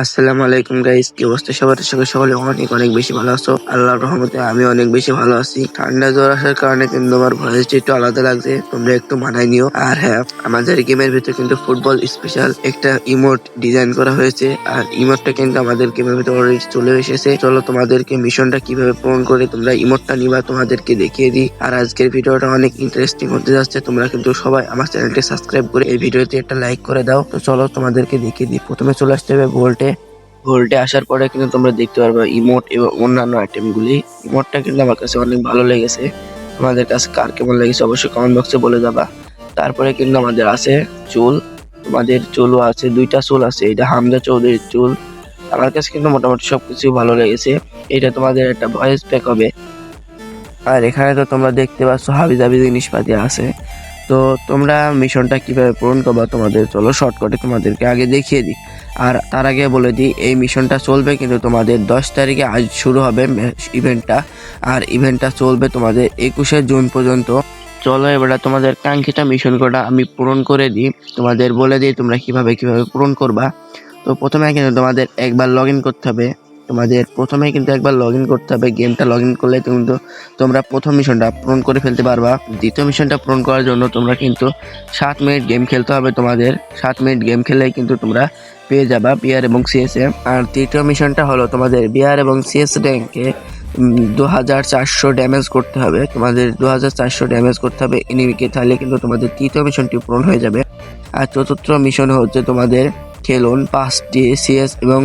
আসসালামু আলাইকুম গাইস, কি অবস্থা সবার? সকলে অনেক অনেক বেশি ভালো আছো। আল্লাহর রহমতে আমি অনেক বেশি ভালো আছি। ঠান্ডা জ্বর আসার কারণে কিন্তু আমার ভয়েসটা একটু আলাদা লাগছে, তোমরা একটু মানায় নিও। আর হ্যাঁ, আমাদের গেমের ভিতরে কিন্তু ফুটবল স্পেশাল একটা ইমোট ডিজাইন করা হয়েছে, আর ইমোটটা কিন্তু আমাদের গেমের ভিতরে অলরেডি চলে এসেছে। চলো তোমাদেরকে মিশনটা কিভাবে পূরণ করে তোমরা ইমোটটা নিবা তোমাদেরকে দেখিয়ে দিই। আর আজকের ভিডিওটা অনেক ইন্টারেস্টিং হতে যাচ্ছে। তোমরা কিন্তু সবাই আমার চ্যানেলটি সাবস্ক্রাইব করে এই ভিডিওতে একটা লাইক করে দাও। তো চলো তোমাদেরকে দেখিয়ে দিই। প্রথমে চলে আসতে হবে ভোল্টে আসার পরে কিন্তু তোমরা দেখতে পারবে ইমোট এবং অন্যান্য আইটেমগুলি। ইমোটটা কিন্তু আমার কাছে অনেক ভালো লেগেছে। তোমাদের কাছে কার কেমন লেগেছে অবশ্যই কমেন্ট বক্সে বলে যাবা। তারপরে কিন্তু আমাদের আছে চুল। তোমাদের চুলও আছে, দুইটা চুল আছে। এটা হামজা চৌধুরীর চুল। আমার কাছে কিন্তু মোটামুটি সবকিছু ভালো লেগেছে। এটা তোমাদের একটা ভয়েস প্যাক হবে। আর এখানে তো তোমরা দেখতে পাচ্ছ হাবিজাবি জিনিসপাতি আছে। তো তোমরা মিশনটা কিভাবে পূরণ করবা তোমাদের চলো শর্টকাটে তোমাদেরকে আগে দেখিয়ে দিই। আর তার আগে বলে দিই, এই মিশনটা চলবে কিন্তু তোমাদের 10 তারিখে আজ শুরু হবে ইভেন্টটা। আর ইভেন্টটা চলবে তোমাদের 21শে জুন পর্যন্ত। চলো এবার তোমাদের কাঙ্ক্ষিত মিশন কোডটা আমি পূরণ করে দিই, তোমাদের বলে দিই তোমরা কিভাবে পূরণ করবা। তো প্রথমে কিন্তু তোমাদের একবার লগ ইন করতে হবে। গেমটা লগ ইন করলে কিন্তু তোমরা প্রথম মিশনটা পূরণ করে ফেলতে পারবা। দ্বিতীয় মিশনটা পূরণ করার জন্য তোমরা কিন্তু 7 মিনিট গেম খেলতে হবে। তোমাদের 7 মিনিট গেম খেলেই কিন্তু তোমরা পেয়ে যাবা বিআর এবং সিএসএ। আর তৃতীয় মিশনটা হলো তোমাদের বিআর এবং সিএস র্যাঙ্কে 2400 ড্যামেজ করতে হবে। তোমাদের 2400 ড্যামেজ করতে হবে এনিমিকে, তাহলে কিন্তু তোমাদের তৃতীয় মিশনটি পূরণ হয়ে যাবে। আর চতুর্থ মিশন হচ্ছে তোমাদের খেলুন 5টি সিএস এবং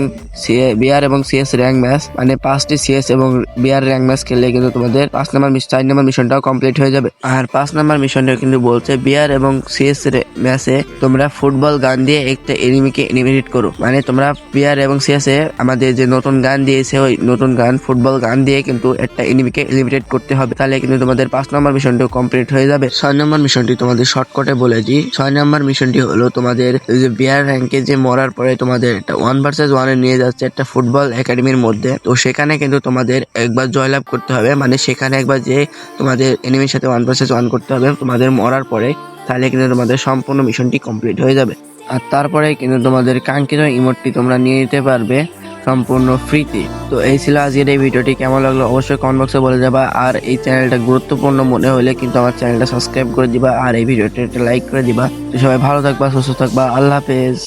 বিআর এবং সিএস র্যাঙ্ক ম্যাচ, মানে 5টি সিএস এবং বিআর র্যাঙ্ক ম্যাচ খেললে কিন্তু তোমাদের 4 নম্বর মিশনটাও কমপ্লিট হয়ে যাবে। আর 5 নম্বর মিশনটা কিন্তু বলছে বিআর এবং সিএস ম্যাচে তোমরা ফুটবল গান দিয়ে একটা এনিমিকে এলিমিনেট করো। মানে তোমরা বিআর এবং সিএস এ আমাদের যে নতুন গান দিয়েছে ওই নতুন গান ফুটবল গান দিয়ে কিন্তু একটা এনিমিকে এলিমিনেট করতে হবে, তাহলে কিন্তু তোমাদের 5 নম্বর মিশনটাও কমপ্লিট হয়ে যাবে। 6 নম্বর মিশনটি তোমাদের শর্টকাটে বলে দিই। 6 নম্বর মিশনটি হলো তোমাদের যে বিআর র্যাঙ্কে যে মরার পরে তোমাদের একটা 1 ভার্সেস 1 এ নিয়ে যাচ্ছে একটা ফুটবল একাডেমির মধ্যে। তো সেখানে কিন্তু তোমাদের একবার জয়লাভ করতে হবে, মানে সেখানে একবার যে তোমাদের এনিমির সাথে 1 ভার্সেস 1 করতে হবে তোমাদের মরার পরে, তাহলে কিন্তু তোমাদের সম্পূর্ণ মিশনটি কমপ্লিট হয়ে যাবে। আর তারপরে কিন্তু তোমাদের কাঙ্ক্ষিত ইমোটটি তোমরা নিয়ে নিতে পারবে সম্পূর্ণ ফ্রিতে। তো এই ছিল আজকের এই ভিডিওটি। কেমন লাগলো অবশ্যই কমেন্ট বক্সে বলে যাবা। আর এই চ্যানেলটা গুরুত্বপূর্ণ মনে হলে কিন্তু আমার চ্যানেলটা সাবস্ক্রাইব করে দিবা, আর এই ভিডিওটা একটা লাইক করে দিবা। তো সবাই ভালো থাকবা, সুস্থ থাকবা, আল্লাহ হাফেজ।